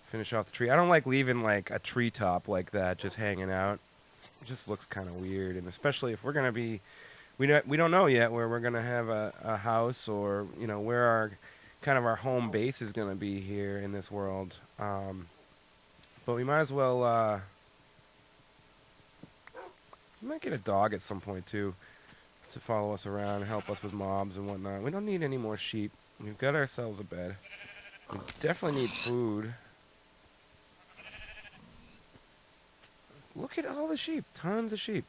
Finish off the tree. I don't like leaving like a treetop like that just hanging out. It just looks kind of weird, and especially if we're gonna be, we don't know yet where we're gonna have a house, or where our kind of our home base is gonna be here in this world. But we might as well. We might get a dog at some point too, to follow us around and help us with mobs and whatnot. We don't need any more sheep. We've got ourselves a bed. We definitely need food. Look at all the sheep. Tons of sheep.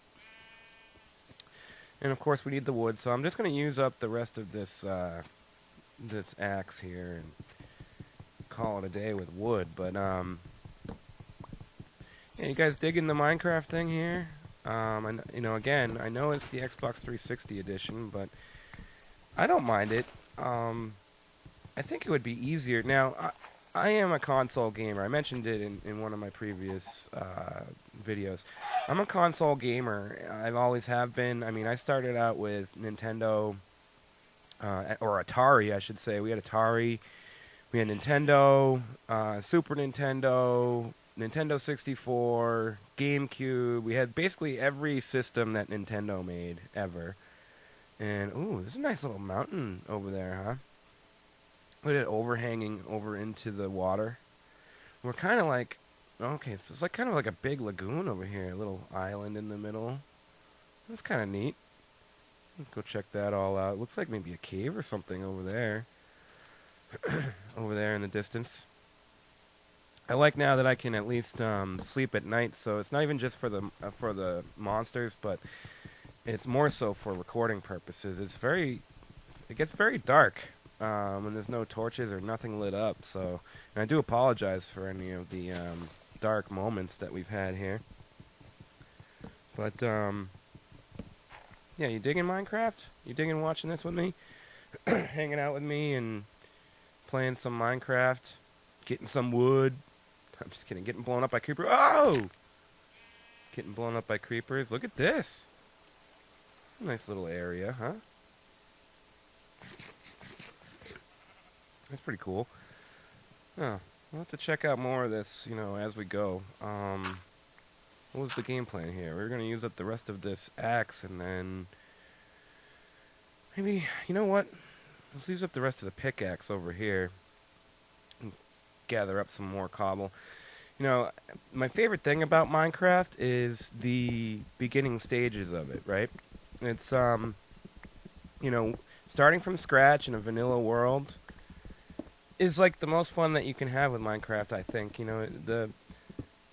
And of course we need the wood, so I'm just going to use up the rest of this this axe here and call it a day with wood. But yeah, you guys digging the Minecraft thing here? And again, I know it's the Xbox 360 edition, but I don't mind it. I think it would be easier. Now, I am a console gamer. I mentioned it in one of my previous videos. I'm a console gamer. I've always have been. I mean, I started out with Nintendo, or Atari, I should say. We had Atari, we had Nintendo, Super Nintendo, Nintendo 64, GameCube. We had basically every system that Nintendo made ever. And, ooh, there's a nice little mountain over there, huh? Look at it overhanging over into the water. We're kind of like, okay, so it's like kind of like a big lagoon over here, a little island in the middle. That's kind of neat. Let's go check that all out. Looks like maybe a cave or something over there. Over there in the distance. I like now that I can at least sleep at night, so it's not even just for the monsters, but it's more so for recording purposes. It gets very dark when there's no torches or nothing lit up. So, and I do apologize for any of the dark moments that we've had here. But yeah, you digging Minecraft? You digging watching this with me? Hanging out with me and playing some Minecraft, getting some wood. I'm just kidding. Getting blown up by creepers. Oh! Getting blown up by creepers. Look at this. Nice little area, huh? That's pretty cool. Oh, we'll have to check out more of this, as we go. What was the game plan here? We're going to use up the rest of this axe, and then maybe, you know what? Let's use up the rest of the pickaxe over here and gather up some more cobble. My favorite thing about Minecraft is the beginning stages of it, right? It's, starting from scratch in a vanilla world is like the most fun that you can have with Minecraft, I think.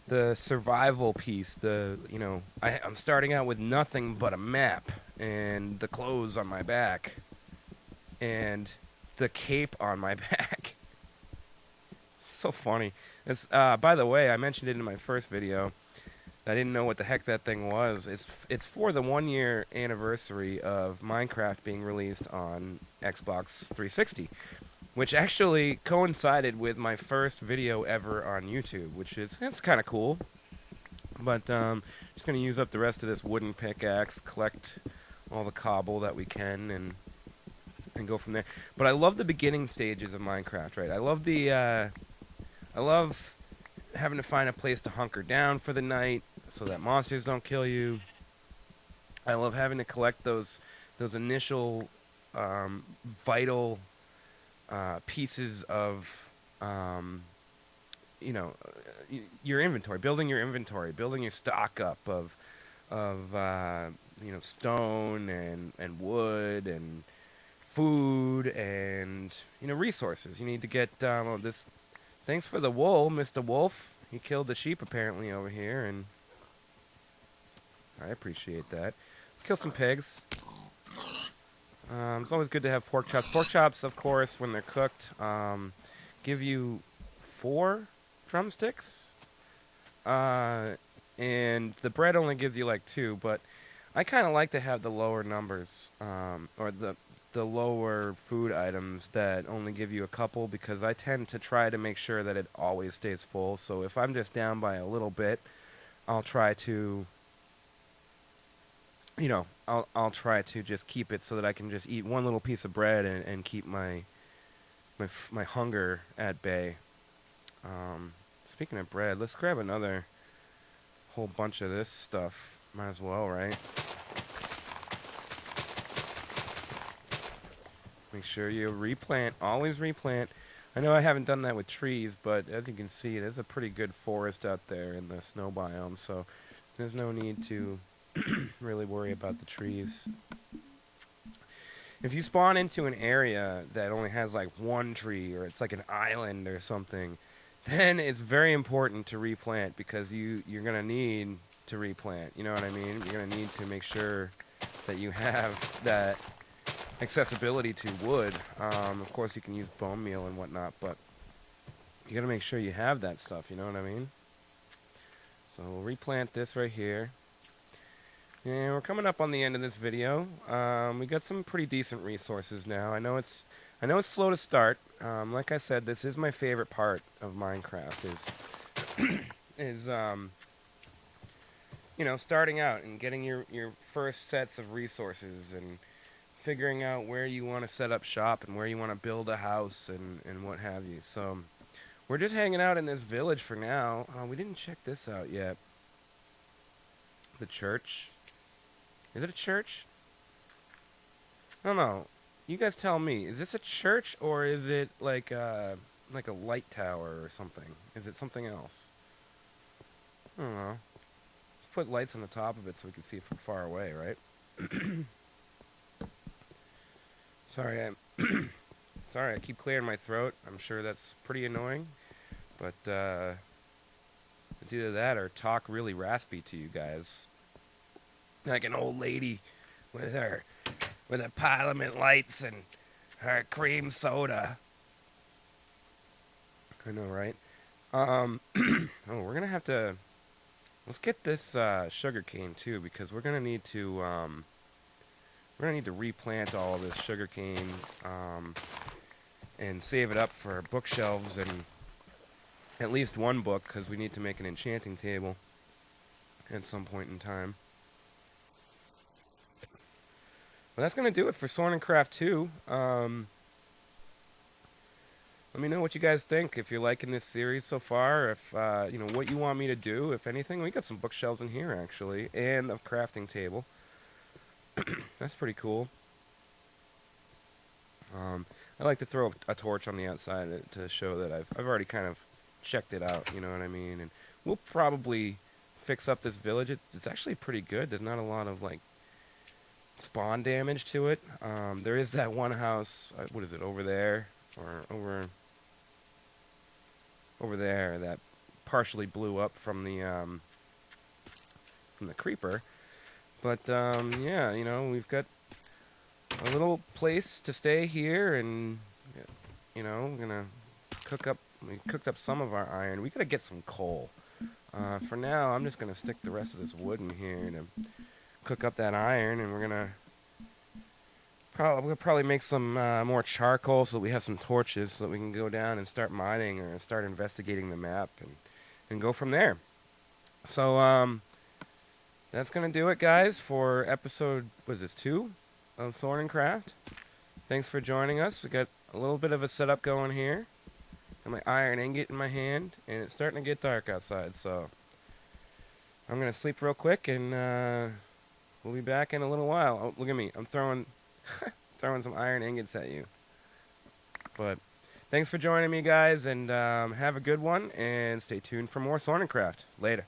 The survival piece, I'm starting out with nothing but a map and the clothes on my back and the cape on my back. So funny. It's by the way, I mentioned it in my first video. I didn't know what the heck that thing was. It's for the 1-year anniversary of Minecraft being released on Xbox 360, which actually coincided with my first video ever on YouTube, that's kind of cool. But just gonna use up the rest of this wooden pickaxe, collect all the cobble that we can, and go from there. But I love the beginning stages of Minecraft, right? I love having to find a place to hunker down for the night so that monsters don't kill you. I love having to collect those initial vital pieces of your inventory, building your stock up of stone and wood and food and resources. You need to get this. Thanks for the wool, Mr. Wolf. He killed the sheep apparently over here, and I appreciate that. Let's kill some pigs. It's always good to have pork chops. Pork chops, of course, when they're cooked, give you 4 drumsticks. And the bread only gives you like 2, but I kind of like to have the lower numbers, or the lower food items that only give you a couple, because I tend to try to make sure that it always stays full. So if I'm just down by a little bit, I'll try to I'll try to just keep it so that I can just eat one little piece of bread and keep my hunger at bay. speaking of bread, let's grab another whole bunch of this stuff. Might as well, right? Make sure you replant. Always replant. I know I haven't done that with trees, but as you can see, there's a pretty good forest out there in the snow biome, so there's no need to really worry about the trees. If you spawn into an area that only has like one tree, or it's like an island or something, then it's very important to replant, because you're going to need to replant. You know what I mean? You're going to need to make sure that you have that accessibility to wood. Of course, you can use bone meal and whatnot, but you got to make sure you have that stuff. You know what I mean? So we'll replant this right here. And we're coming up on the end of this video. We got some pretty decent resources now. I know it's slow to start. Like I said, this is my favorite part of Minecraft. Is you know, starting out and getting your first sets of resources and figuring out where you want to set up shop and where you want to build a house and what have you. So we're just hanging out in this village for now. We didn't check this out yet. The church. Is it a church? I don't know. You guys tell me. Is this a church, or is it like a light tower or something? Is it something else? I don't know. Let's put lights on the top of it so we can see it from far away, right? Sorry, sorry, I keep clearing my throat. I'm sure that's pretty annoying, but it's either that or talk really raspy to you guys, like an old lady with a parliament lights and her cream soda. I know, right? Oh, we're gonna have to. Let's get this sugar cane too, because we're gonna need to. We're going to need to replant all of this sugarcane and save it up for bookshelves and at least one book, because we need to make an enchanting table at some point in time. Well, that's going to do it for SorninCraft 2. Let me know what you guys think, if you're liking this series so far, if you know, what you want me to do, if anything. We got some bookshelves in here, actually, and a crafting table. That's pretty cool. I like to throw a torch on the outside to show that I've already kind of checked it out, you know what I mean? And we'll probably fix up this village. It's actually pretty good. There's not a lot of, like, spawn damage to it. There is that one house, what is it, over there? Or over there, that partially blew up from the creeper. But, yeah, you know, we've got a little place to stay here, and, you know, we're gonna we cooked up some of our iron. We gotta get some coal. For now, I'm just gonna stick the rest of this wood in here to cook up that iron, and we'll probably make some more charcoal so that we have some torches so that we can go down and start mining or start investigating the map and go from there. So, that's going to do it, guys, for episode, what is this, 2 of SorninCraft. Thanks for joining us. We got a little bit of a setup going here. Got my iron ingot in my hand, and it's starting to get dark outside, so I'm going to sleep real quick, and we'll be back in a little while. Oh, look at me. I'm throwing some iron ingots at you. But thanks for joining me, guys, and have a good one, and stay tuned for more SorninCraft. Later.